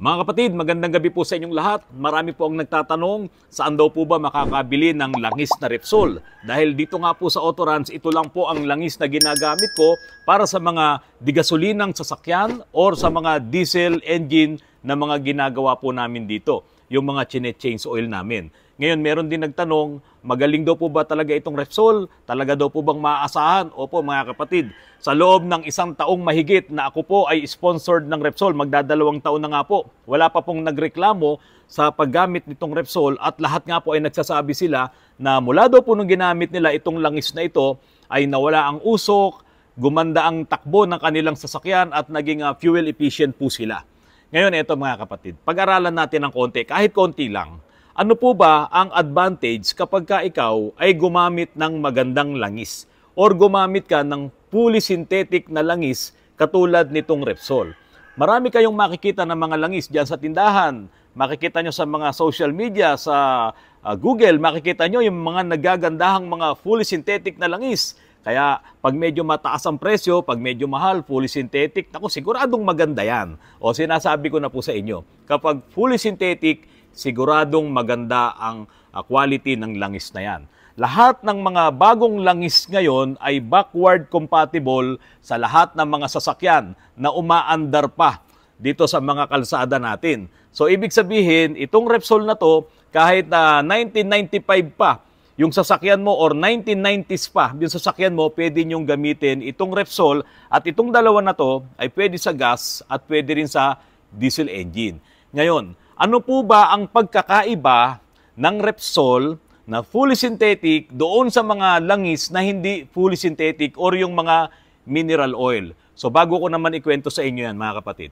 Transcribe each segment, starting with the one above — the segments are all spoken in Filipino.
Mga kapatid, magandang gabi po sa inyong lahat. Marami po ang nagtatanong, saan daw po ba makakabili ng langis na Repsol? Dahil dito nga po sa Autorans, ito lang po ang langis na ginagamit ko para sa mga digasolinang sasakyan or sa mga diesel engine na mga ginagawa po namin dito, yung mga chine-change oil namin. Ngayon, meron din nagtanong, magaling daw po ba talaga itong Repsol? Talaga daw po bang maaasahan? Opo mga kapatid, sa loob ng 1 taong mahigit na ako po ay sponsored ng Repsol, magdadalawang taon na nga po. Wala pa pong nagreklamo sa paggamit nitong Repsol at lahat nga po ay nagsasabi sila na mula daw po nung ginamit nila itong langis na ito ay nawala ang usok, gumanda ang takbo ng kanilang sasakyan at naging fuel efficient po sila. Ngayon, ito mga kapatid, pag-aralan natin ng konti, kahit konti lang. Ano po ba ang advantage kapag ka ikaw ay gumamit ng magandang langis or gumamit ka ng fully synthetic na langis katulad nitong Repsol? Marami kayong makikita ng mga langis diyan sa tindahan. Makikita nyo sa mga social media, sa Google, makikita nyo yung mga nagagandahang mga fully synthetic na langis. Kaya pag medyo mataas ang presyo, pag medyo mahal, fully synthetic, naku, siguradong maganda yan. O sinasabi ko na po sa inyo, kapag fully synthetic, siguradong maganda ang quality ng langis na yan. Lahat ng mga bagong langis ngayon ay backward compatible sa lahat ng mga sasakyan na umaandar pa dito sa mga kalsada natin. So ibig sabihin, itong Repsol na to, kahit na 1995 pa, yung sasakyan mo or 1990s pa, yung sasakyan mo, pwede nyong gamitin itong Repsol at itong dalawa na to ay pwede sa gas at pwede rin sa diesel engine. Ngayon, ano po ba ang pagkakaiba ng Repsol na fully synthetic doon sa mga langis na hindi fully synthetic or yung mga mineral oil? So bago ko naman ikwento sa inyo yan mga kapatid,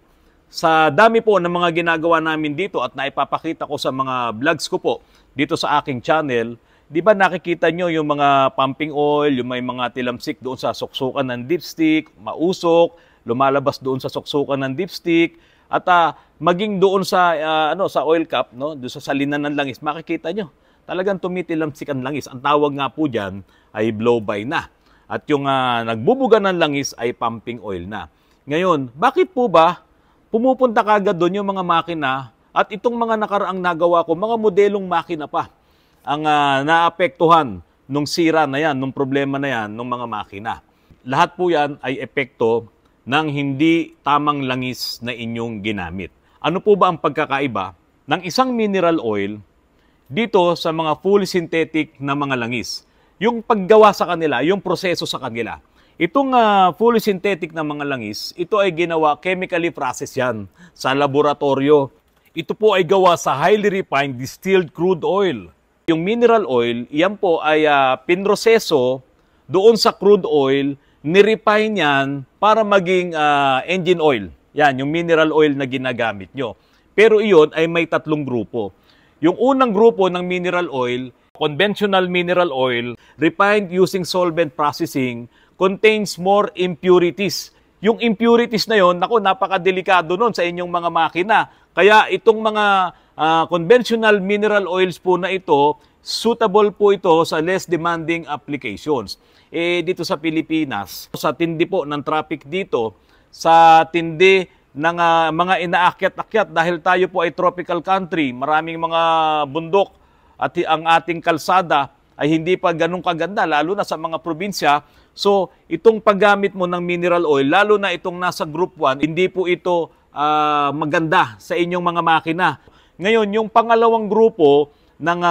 sa dami po ng mga ginagawa namin dito at naipapakita ko sa mga vlogs ko po dito sa aking channel, di ba nakikita nyo yung mga pumping oil, yung may mga tilamsik doon sa suksukan ng dipstick, mausok, lumalabas doon sa suksukan ng dipstick, at maging doon sa sa oil cap, no, doon sa salinan ng langis, makikita nyo, talagang tumitilamsik ang langis. Ang tawag nga po diyan ay blow-by na. At yung nagbubuga ng langis ay pumping oil na. Ngayon, bakit po ba pumupunta kagad doon yung mga makina at itong mga nakaraang nagawa ko, mga modelong makina pa ang naapektuhan nung sira na yan, nung problema na yan, nung mga makina. Lahat po yan ay epekto ng hindi tamang langis na inyong ginamit. Ano po ba ang pagkakaiba ng isang mineral oil dito sa mga fully synthetic na mga langis? Yung paggawa sa kanila, yung proseso sa kanila. Itong fully synthetic na mga langis, ito ay ginawa, chemically process yan sa laboratorio. Ito po ay gawa sa highly refined distilled crude oil. Yung mineral oil, yan po ay pinroseso doon sa crude oil, nirefine yan para maging engine oil. Yan, yung mineral oil na ginagamit nyo. Pero iyon ay may 3 grupo. Yung unang grupo ng mineral oil, conventional mineral oil, refined using solvent processing, contains more impurities. Yung impurities na yon, naku, napakadelikado nun sa inyong mga makina. Kaya itong mga conventional mineral oils po na ito, suitable po ito sa less demanding applications. Dito sa Pilipinas, sa tindi po ng traffic dito, sa tindi ng mga inaakyat-akyat dahil tayo po ay tropical country, maraming mga bundok at ang ating kalsada ay hindi pa ganun kaganda, lalo na sa mga probinsya. So, itong paggamit mo ng mineral oil, lalo na itong nasa group 1, hindi po ito maganda sa inyong mga makina. Ngayon, yung pangalawang grupo ng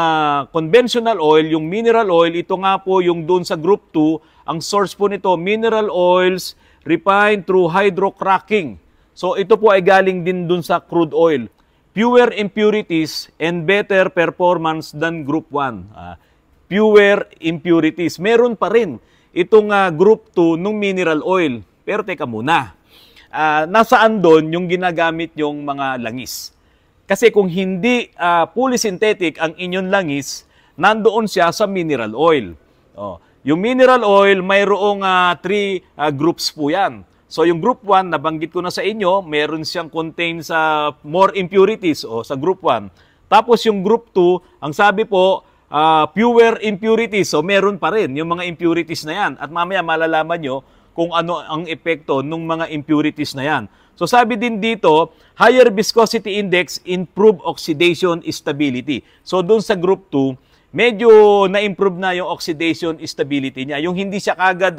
conventional oil, yung mineral oil, ito nga po yung doon sa group 2, ang source po nito, mineral oils refined through hydrocracking. So ito po ay galing din doon sa crude oil. Fewer impurities and better performance than group 1. Fewer impurities. Meron pa rin itong group 2 ng mineral oil. Pero teka muna, nasaan doon yung ginagamit yung mga langis? Kasi kung hindi fully synthetic ang inyong langis, nandoon siya sa mineral oil. Yung mineral oil, mayroong 3 groups po yan. So yung group 1, nabanggit ko na sa inyo, meron siyang contain sa more impurities sa group 1. Tapos yung group 2, ang sabi po, fewer impurities. So meron pa rin yung mga impurities na yan. At mamaya malalaman nyo kung ano ang epekto ng mga impurities na yan. So sabi din dito, higher viscosity index, improve oxidation stability. So doon sa group 2, medyo na-improve na yung oxidation stability niya. Yung hindi siya kagad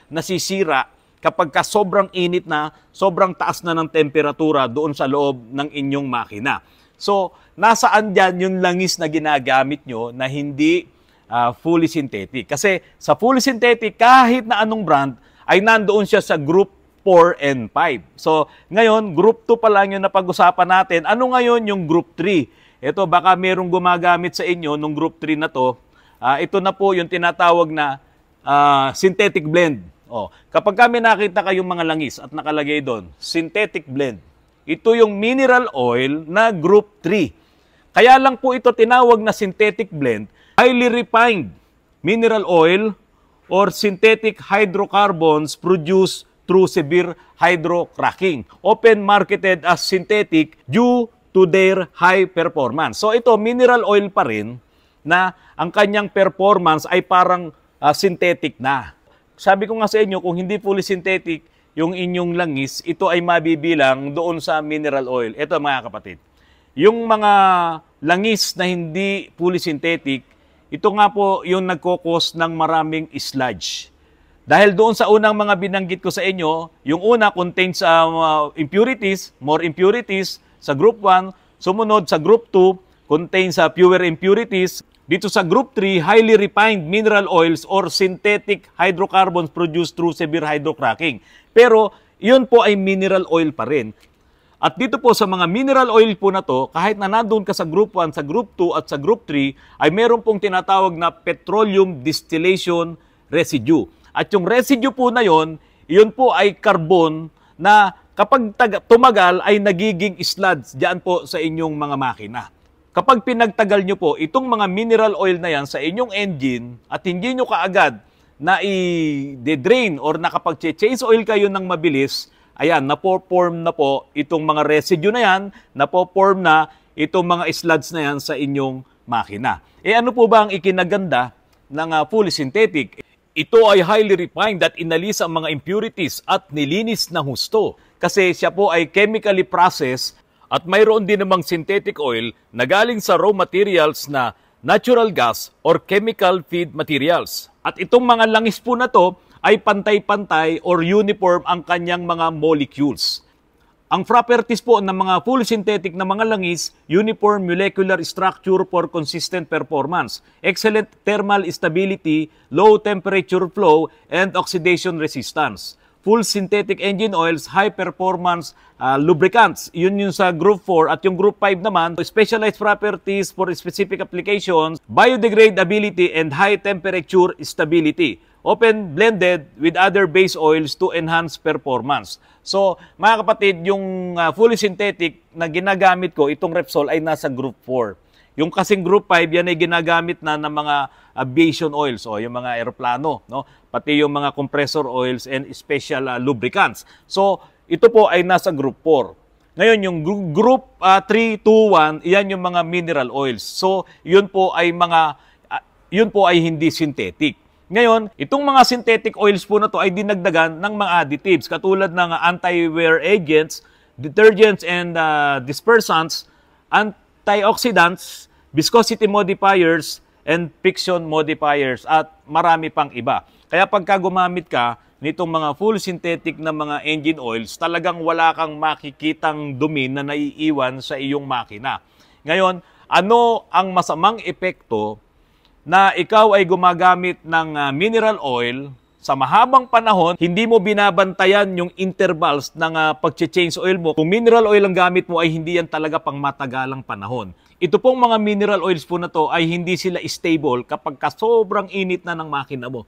nasisira kapag sobrang init na, sobrang taas na ng temperatura doon sa loob ng inyong makina. So, nasaan dyan yung langis na ginagamit nyo na hindi fully synthetic? Kasi sa fully synthetic, kahit na anong brand, ay nandoon siya sa group 4 and 5. So, ngayon, group 2 pa lang yung napag-usapan natin. Ano ngayon yung group 3? Ito, baka merong gumagamit sa inyo nung group 3 na to. Ito na po yung tinatawag na synthetic blend. Kapag kami nakita kayong mga langis at nakalagay doon, synthetic blend. Ito yung mineral oil na group 3. Kaya lang po ito tinawag na synthetic blend, highly refined mineral oil or synthetic hydrocarbons produced through severe hydrocracking, often marketed as synthetic due to their high performance. So ito, mineral oil pa rin na ang kanyang performance ay parang synthetic na. Sabi ko nga sa inyo, kung hindi fully synthetic yung inyong langis, ito ay mabibilang doon sa mineral oil. Ito mga kapatid, yung mga langis na hindi fully synthetic, ito nga po yung nagkokos ng maraming sludge. Dahil doon sa unang mga binanggit ko sa inyo, yung una contains impurities, more impurities sa group 1, sumunod sa group 2, contains fewer impurities. Dito sa group 3, highly refined mineral oils or synthetic hydrocarbons produced through severe hydrocracking. Pero yun po ay mineral oil pa rin. At dito po sa mga mineral oil po na to, kahit na nandun ka sa group 1, sa group 2 at sa group 3, ay meron pong tinatawag na petroleum distillation residue. At yung residue po na yon, yun po ay carbon na kapag tumagal ay nagiging sludge diyan po sa inyong mga makina. Kapag pinagtagal nyo po itong mga mineral oil na yan sa inyong engine at hindi nyo kaagad na i-drain or nakapag-change oil kayo ng mabilis, ayan, napo-form na po itong mga residue na yan, napo-form na itong mga sludge na yan sa inyong makina. Ano po ba ang ikinaganda ng fully synthetic? Ito ay highly refined at inalis ang mga impurities at nilinis ng husto kasi siya po ay chemically processed at mayroon din namang synthetic oil na galing sa raw materials na natural gas or chemical feed materials. At itong mga langis po na to ay pantay-pantay or uniform ang kanyang mga molecules. Ang properties po ng mga fully synthetic na mga langis, uniform molecular structure for consistent performance, excellent thermal stability, low temperature flow, and oxidation resistance. Full synthetic engine oils, high performance lubricants. Yun yung sa group 4 at yung group 5 naman, specialized properties for specific applications, biodegradability, and high temperature stability. Often blended with other base oils to enhance performance. So, mga kapatid, yung fully synthetic na ginagamit ko, itong Repsol ay nasa group 4. Yung kasing group 5, yan ay ginagamit na ng mga aviation oils, o yung mga aeroplano, no? Pati yung mga compressor oils and special lubricants. So, ito po ay nasa group 4. Ngayon, yung group 3, 2, 1, yan yung mga mineral oils. So, yun po ay hindi synthetic. Ngayon, itong mga synthetic oils po na to ay dinagdagan ng mga additives katulad ng anti-wear agents, detergents and dispersants, antioxidants, viscosity modifiers, and friction modifiers at marami pang iba. Kaya pagka gumamit ka nitong mga full synthetic na mga engine oils, talagang wala kang makikitang dumi na naiiwan sa iyong makina. Ngayon, ano ang masamang epekto na ikaw ay gumagamit ng mineral oil sa mahabang panahon, hindi mo binabantayan yung intervals ng pag-change oil mo. Kung mineral oil ang gamit mo ay hindi yan talaga pang matagalang panahon. Ito pong mga mineral oils po na to ay hindi sila stable kapag sobrang init na ng makina mo.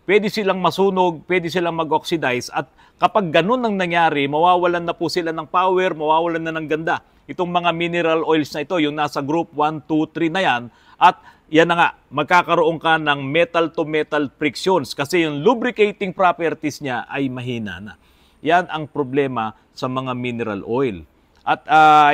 Pwede silang masunog, pwede silang mag-oxidize at kapag ganun ang nangyari, mawawalan na po sila ng power, mawawalan na ng ganda. Itong mga mineral oils na ito, yung nasa group 1, 2, 3 na yan, at yan na nga, magkakaroon ka ng metal-to-metal frictions kasi yung lubricating properties niya ay mahina na. Yan ang problema sa mga mineral oil. At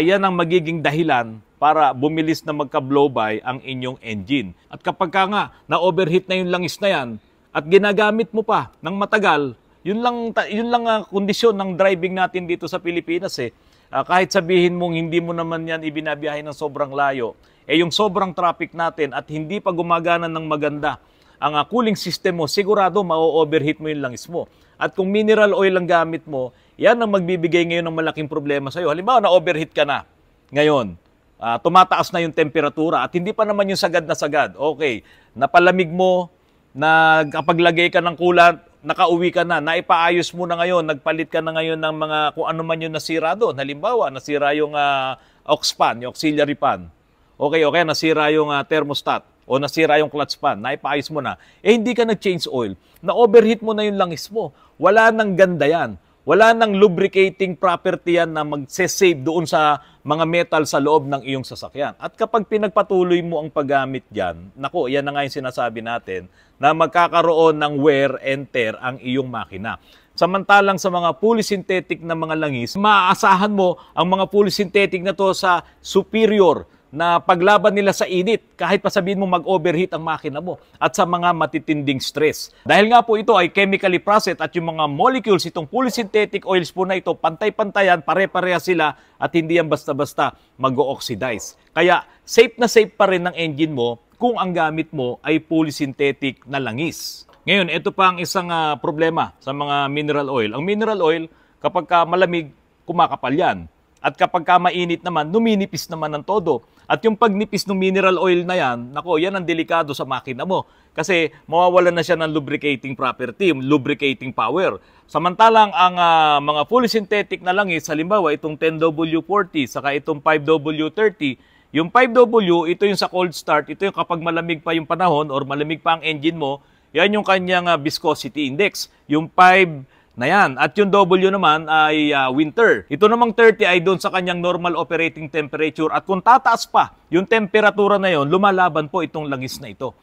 yan ang magiging dahilan para bumilis na magka-blow-by ang inyong engine. At kapag ka nga na-overheat na yung langis na yan at ginagamit mo pa ng matagal, Yun lang ang kondisyon ng driving natin dito sa Pilipinas eh. Kahit sabihin mong hindi mo naman yan ibinabiyahe ng sobrang layo, yung sobrang traffic natin at hindi pa gumagana ng maganda ang cooling system mo, sigurado ma-overheat mo yung langis mo. At kung mineral oil ang gamit mo, yan ang magbibigay ngayon ng malaking problema sa'yo. Halimbawa, na-overheat ka na ngayon. Tumataas na yung temperatura at hindi pa naman yung sagad na sagad. Okay, napalamig mo, nagkapaglagay ka ng coolant, nakauwi ka na, naipaayos mo na ngayon, nagpalit ka na ngayon ng mga kung ano man yung nasira doon. Halimbawa, nasira yung aux fan, yung auxiliary fan. Okay, nasira yung thermostat o nasira yung clutch pan, naipaayos mo na. Hindi ka nag-change oil. Na-overheat mo na yung langis mo. Wala nang ganda yan. Wala nang lubricating property yan na mag-save doon sa mga metal sa loob ng iyong sasakyan. At kapag pinagpatuloy mo ang paggamit dyan, naku, yan na nga yung sinasabi natin, na magkakaroon ng wear and tear ang iyong makina. Samantalang sa mga fully synthetic na mga langis, maaasahan mo ang mga fully synthetic na to sa superior na paglaban nila sa init, kahit pa sabihin mo mag-overheat ang makina mo at sa mga matitinding stress. Dahil nga po ito ay chemically processed at yung mga molecules, itong fully synthetic oils po na ito, pantay-pantayan, pare-pareha sila at hindi yan basta-basta mag-oxidize. Kaya safe na safe pa rin ang engine mo kung ang gamit mo ay fully synthetic na langis. Ngayon, ito pa ang isang problema sa mga mineral oil. Ang mineral oil, kapag malamig, kumakapal yan. At kapag mainit naman, numinipis naman ng todo. At yung pagnipis ng mineral oil na yan, nako, yan ang delikado sa makina mo. Kasi mawawalan na siya ng lubricating property, lubricating power. Samantalang ang mga fully synthetic na langis, halimbawa itong 10W40, saka itong 5W30, yung 5W, ito yung sa cold start, ito yung kapag malamig pa yung panahon or malamig pa ang engine mo, yan yung kanyang viscosity index. Yung 5 na yan. At yung W naman ay winter. Ito namang 30 ay doon sa kanyang normal operating temperature. At kung tataas pa yung temperatura na yon, lumalaban po itong langis na ito.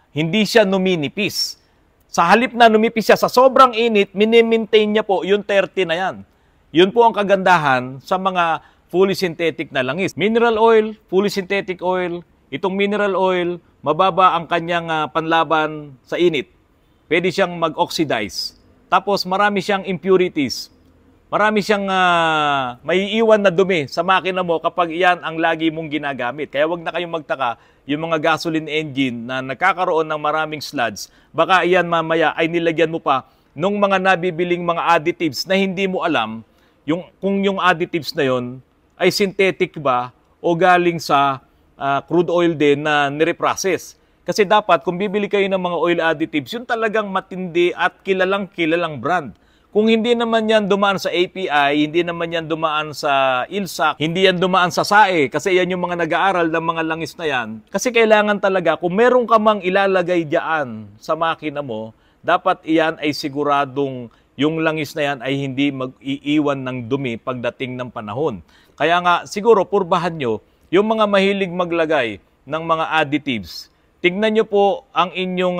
Hindi siya numinipis. Sa halip na numipis siya sa sobrang init, mini-maintain niya po yung 30 na yan. Yun po ang kagandahan sa mga fully synthetic na langis. Mineral oil, fully synthetic oil, itong mineral oil, mababa ang kanyang panlaban sa init. Pwede siyang mag-oxidize. Tapos marami siyang impurities. Marami siyang maiiwan na dumi sa makina mo kapag iyan ang lagi mong ginagamit. Kaya wag na kayong magtaka, yung mga gasoline engine na nagkakaroon ng maraming sludge, baka iyan mamaya ay nilagyan mo pa nung mga nabibiling mga additives na hindi mo alam kung yung additives na yon ay synthetic ba o galing sa crude oil din na nireprocess. Kasi dapat, kung bibili kayo ng mga oil additives, yun talagang matindi at kilalang brand. Kung hindi naman yan dumaan sa API, hindi naman yan dumaan sa ILSAC, hindi yan dumaan sa SAE, kasi yan yung mga nag-aaral ng mga langis na yan. Kasi kailangan talaga, kung meron ka mang ilalagay dyan sa makina mo, dapat iyan ay siguradong yung langis na yan ay hindi mag-iiwan ng dumi pagdating ng panahon. Kaya nga, siguro, purbahan nyo, yung mga mahilig maglagay ng mga additives, tignan nyo po ang inyong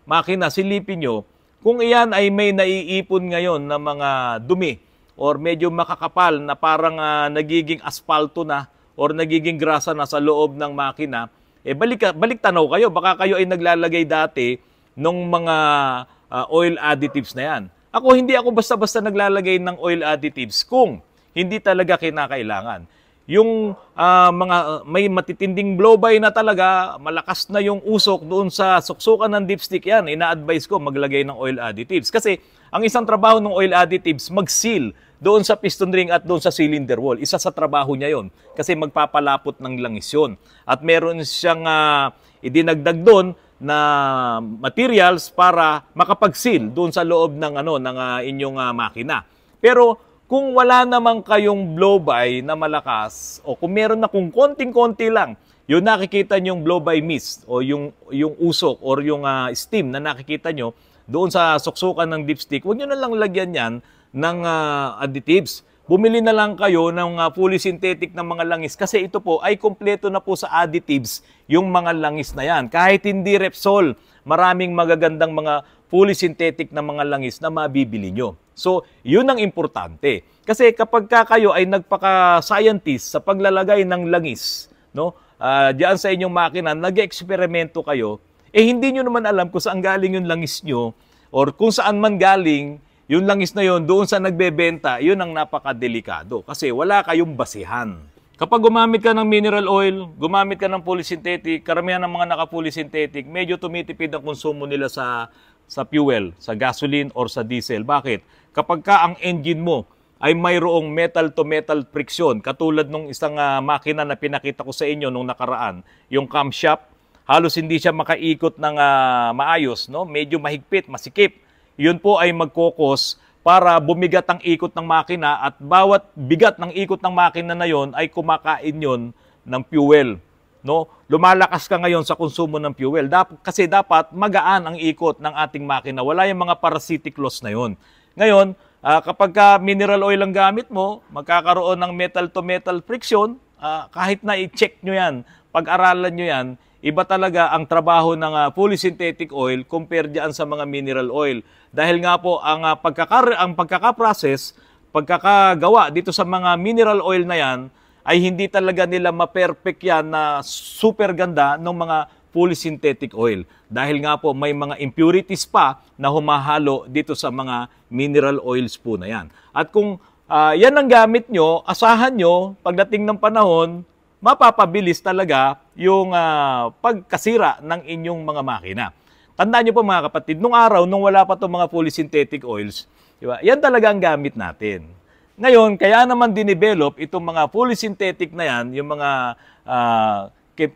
makina, silipin nyo, kung iyan ay may naiipon ngayon na mga dumi or medyo makakapal na parang nagiging aspalto na or nagiging grasa na sa loob ng makina, balik tanaw kayo. Baka kayo ay naglalagay dati ng mga oil additives na yan. Hindi ako basta-basta naglalagay ng oil additives kung hindi talaga kinakailangan. Yung mga may matitinding blow-by na talaga, malakas na yung usok doon sa suksukan ng dipstick yan, ina-advise ko maglagay ng oil additives. Kasi ang isang trabaho ng oil additives, mag-seal doon sa piston ring at doon sa cylinder wall. Isa sa trabaho niya yon kasi magpapalapot ng langis yun. At meron siyang idinagdag doon na materials para makapag-seal doon sa loob ng inyong makina. Pero kung wala namang kayong blow-by na malakas, o kung meron na kung konting-konti lang, yung nakikita nyong blow-by mist, o yung usok, or yung steam na nakikita nyo, doon sa suksukan ng dipstick, huwag nyo na lang lagyan yan ng additives. Bumili na lang kayo ng fully synthetic na mga langis, kasi ito po ay kompleto na po sa additives yung mga langis na yan. Kahit hindi Repsol, maraming magagandang mga fully synthetic na mga langis na mabibili nyo. So, yun ang importante. Kasi kapag kayo ay nagpaka-scientist sa paglalagay ng langis, no? Diyan sa inyong makina, nag-eksperimento kayo, hindi nyo naman alam kung saan galing yung langis nyo or kung saan man galing yung langis na yon doon sa nagbebenta, yun ang napakadelikado kasi wala kayong basihan. Kapag gumamit ka ng mineral oil, gumamit ka ng polysynthetic, karamihan ng mga naka-polysynthetic, medyo tumitipid ang konsumo nila sa fuel, sa gasoline or sa diesel. Bakit? Kapag ka ang engine mo ay mayroong metal-to-metal friction, katulad nung isang makina na pinakita ko sa inyo nung nakaraan, yung camshaft, halos hindi siya makaikot ng maayos, no? Medyo mahigpit, masikip. Yun po ay magkokos para bumigat ang ikot ng makina at bawat bigat ng ikot ng makina na yon ay kumakain yon ng fuel. No? Lumalakas ka ngayon sa konsumo ng fuel kasi dapat magaan ang ikot ng ating makina. Wala yung mga parasitic loss na yon. Ngayon, kapag mineral oil ang gamit mo, magkakaroon ng metal-to-metal friction, kahit na i-check nyo yan, pag-aralan nyo yan, iba talaga ang trabaho ng polysynthetic oil compared diyan sa mga mineral oil. Dahil nga po ang pagkaka-process, pagkakagawa dito sa mga mineral oil na yan ay hindi talaga nila ma-perfect yan na super ganda ng mga polysynthetic oil. Dahil nga po may mga impurities pa na humahalo dito sa mga mineral oils po na yan. At kung yan ang gamit nyo, asahan nyo pagdating ng panahon, mapapabilis talaga yung pagkasira ng inyong mga makina. Tandaan nyo po mga kapatid, nung araw, nung wala pa itong mga polysynthetic oils, diba, yan talaga ang gamit natin. Ngayon, kaya naman dinevelop itong mga polysynthetic na yan, yung mga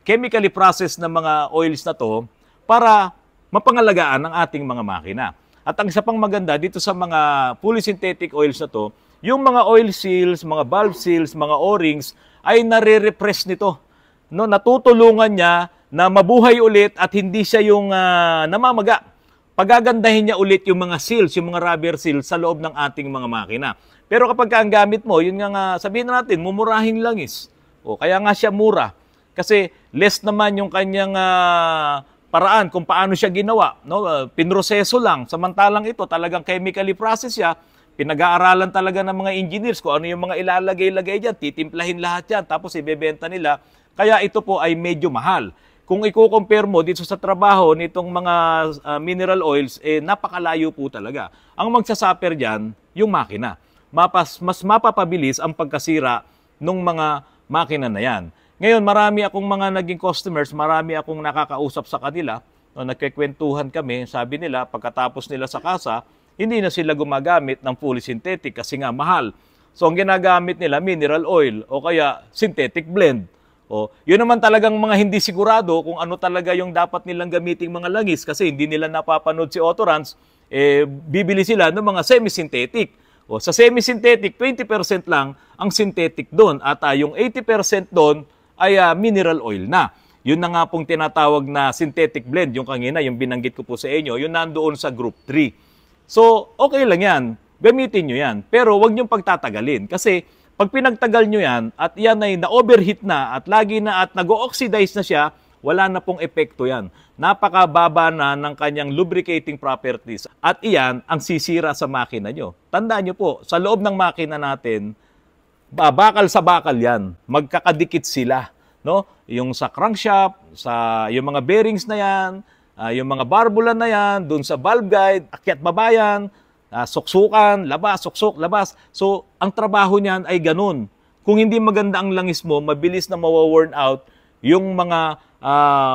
chemically processed na mga oils na to, para mapangalagaan ang ating mga makina. At ang isa pang maganda dito sa mga polysynthetic oils na to, yung mga oil seals, mga valve seals, mga O-rings, ay nare-repress nito. No, natutulungan niya na mabuhay ulit at hindi siya yung namamaga. Pagagandahin niya ulit yung mga seals, yung mga rubber seals sa loob ng ating mga makina. Pero kapag ang gamit mo, yun nga sabihin natin, mumurahing langis. O kaya nga siya mura. Kasi less naman yung kanyang paraan kung paano siya ginawa. No? Pinroseso lang. Samantalang ito, talagang chemically process siya. Pinag-aaralan talaga ng mga engineers kung ano yung mga ilalagay-lagay dyan, titimplahin lahat yan, tapos ibebenta nila. Kaya ito po ay medyo mahal. Kung i-compare mo dito sa trabaho nitong mga mineral oils, napakalayo po talaga. Ang magsasuffer dyan, yung makina. Mas mapapabilis ang pagkasira ng mga makina na yan. Ngayon, marami akong mga naging customers, marami akong nakakausap sa kanila, nagkikwentuhan kami, sabi nila, pagkatapos nila sa kasa, hindi na sila gumagamit ng polysynthetic kasi nga mahal. So, ang ginagamit nila, mineral oil o kaya synthetic blend. O, yun naman talagang mga hindi sigurado kung ano talaga yung dapat nilang gamiting mga langis kasi hindi nila napapanood si Autorance, bibili sila ng mga semi-synthetic. O, sa semi-synthetic, 20% lang ang synthetic doon at yung 80% doon ay mineral oil na. Yun na nga pong tinatawag na synthetic blend, yung kanina, yung binanggit ko po sa inyo, yun nandoon sa group 3. So, okay lang yan. Gamitin nyo yan. Pero huwag nyo pagtatagalin. Kasi pag pinagtagal nyo yan at yan ay na-overheat na at lagi na at nag-oxidize na siya, wala na pong epekto yan. Napakababa na ng kanyang lubricating properties. At iyan ang sisira sa makina nyo. Tandaan nyo po, sa loob ng makina natin, bakal sa bakal yan. Magkakadikit sila. No? Yung sa crankshaft, yung mga bearings na yan, yung mga barbulan na yan, dun sa valve guide, akyat babayan, suksukan, labas, suksok, labas. So, ang trabaho niyan ay ganun. Kung hindi maganda ang langis mo, mabilis na mawa-worn out yung mga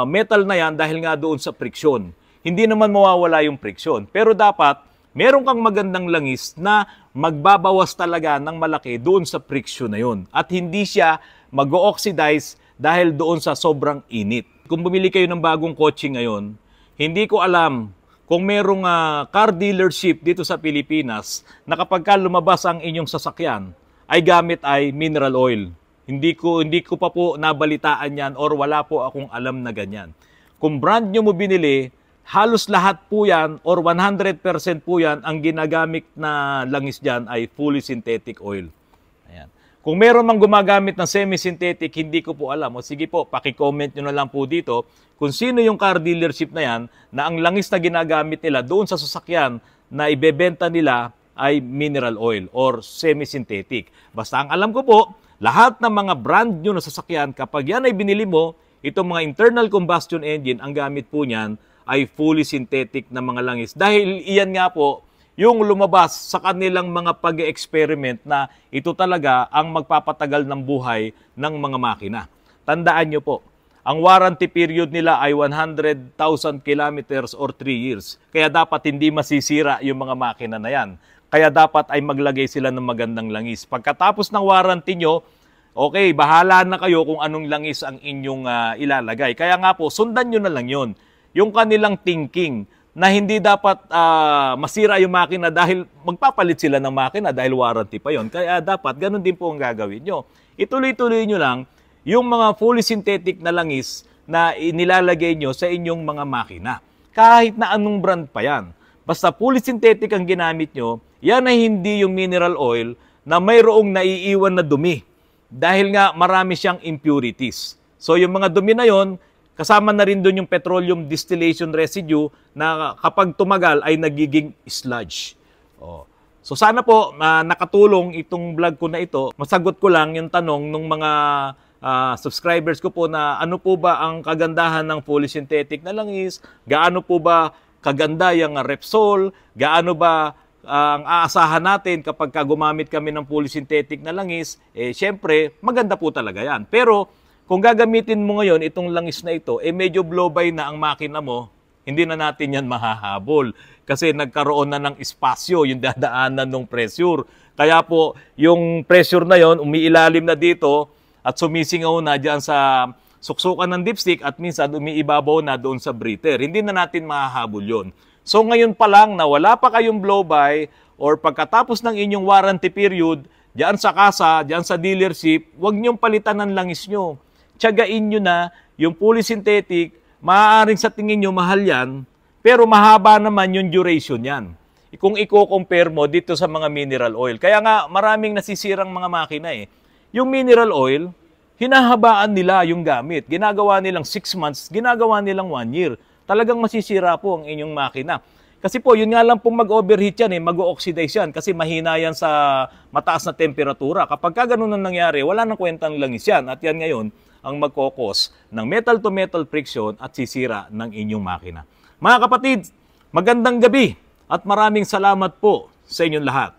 metal na yan dahil nga doon sa friction. Hindi naman mawawala yung friction. Pero dapat, meron kang magandang langis na magbabawas talaga ng malaki doon sa friction na yun. At hindi siya mag-oxidize dahil doon sa sobrang init. Kung bumili kayo ng bagong kotse ngayon, hindi ko alam kung merong car dealership dito sa Pilipinas na kapag lumabas ang inyong sasakyan, ay gamit ay mineral oil. Hindi ko pa po nabalitaan yan or wala po akong alam na ganyan. Kung brand nyo mo binili, halos lahat po yan or 100% po yan ang ginagamit na langis dyan ay fully synthetic oil. Ayan. Kung meron mang gumagamit ng semi-synthetic, hindi ko po alam. O sige po, paki-comment nyo na lang po dito kung sino yung car dealership na yan na ang langis na ginagamit nila doon sa sasakyan na ibebenta nila ay mineral oil or semi-synthetic. Basta ang alam ko po, lahat ng mga brand nyo na sasakyan, kapag yan ay binili mo, itong mga internal combustion engine, ang gamit po niyan ay fully synthetic na mga langis. Dahil iyan nga po, yung lumabas sa kanilang mga pag-experiment na ito talaga ang magpapatagal ng buhay ng mga makina. Tandaan nyo po, ang warranty period nila ay 100,000 kilometers or 3 years. Kaya dapat hindi masisira yung mga makina na yan. Kaya dapat ay maglagay sila ng magandang langis. Pagkatapos ng warranty nyo, okay, bahala na kayo kung anong langis ang inyong ilalagay. Kaya nga po, sundan nyo na lang yun. Yung kanilang thinking na hindi dapat masira yung makina dahil magpapalit sila ng makina dahil warranty pa yon. Kaya dapat ganun din po ang gagawin nyo. Ituloy-tuloy nyo lang yung mga fully synthetic na langis na inilalagay nyo sa inyong mga makina. Kahit na anong brand pa yan. Basta fully synthetic ang ginamit nyo, yan ay hindi yung mineral oil na mayroong naiiwan na dumi. Dahil nga marami siyang impurities. So yung mga dumi na yon, kasama na rin doon yung petroleum distillation residue na kapag tumagal ay nagiging sludge. Oh. So sana po nakatulong itong vlog ko na ito. Masagot ko lang yung tanong ng mga subscribers ko po na ano po ba ang kagandahan ng fully synthetic na langis? Gaano po ba kaganda yung Repsol? Gaano ba ang aasahan natin kapag gumamit kami ng fully synthetic na langis? Syempre, maganda po talaga yan. Pero kung gagamitin mo ngayon itong langis na ito, medyo blow-by na ang makina mo, hindi na natin yan mahahabol. Kasi nagkaroon na ng espasyo, yung dadaanan ng pressure. Kaya po, yung pressure na yon umiilalim na dito at sumisingaw na dyan sa suksukan ng dipstick at minsan umiibabaw na doon sa breather. Hindi na natin mahahabol yon. So ngayon pa lang na wala pa kayong blow-by or pagkatapos ng inyong warranty period, dyan sa kasa, dyan sa dealership, huwag niyong palitan ng langis nyo. Tiyagain nyo na yung fully synthetic, maaaring sa tingin nyo mahal yan, pero mahaba naman yung duration yan. Kung i-compare mo dito sa mga mineral oil. Kaya nga maraming nasisirang mga makina eh. Yung mineral oil, hinahabaan nila yung gamit. Ginagawa nilang 6 months, ginagawa nilang 1 year. Talagang masisira po ang inyong makina. Kasi po, yun nga lang pong mag-overheat yan, mag-oxidize yan kasi mahina yan sa mataas na temperatura. Kapag ka ganun ang nangyari, wala nang kwentang langis yan. At yan ngayon ang magkokos ng metal-to-metal friction at sisira ng inyong makina. Mga kapatid, magandang gabi at maraming salamat po sa inyong lahat.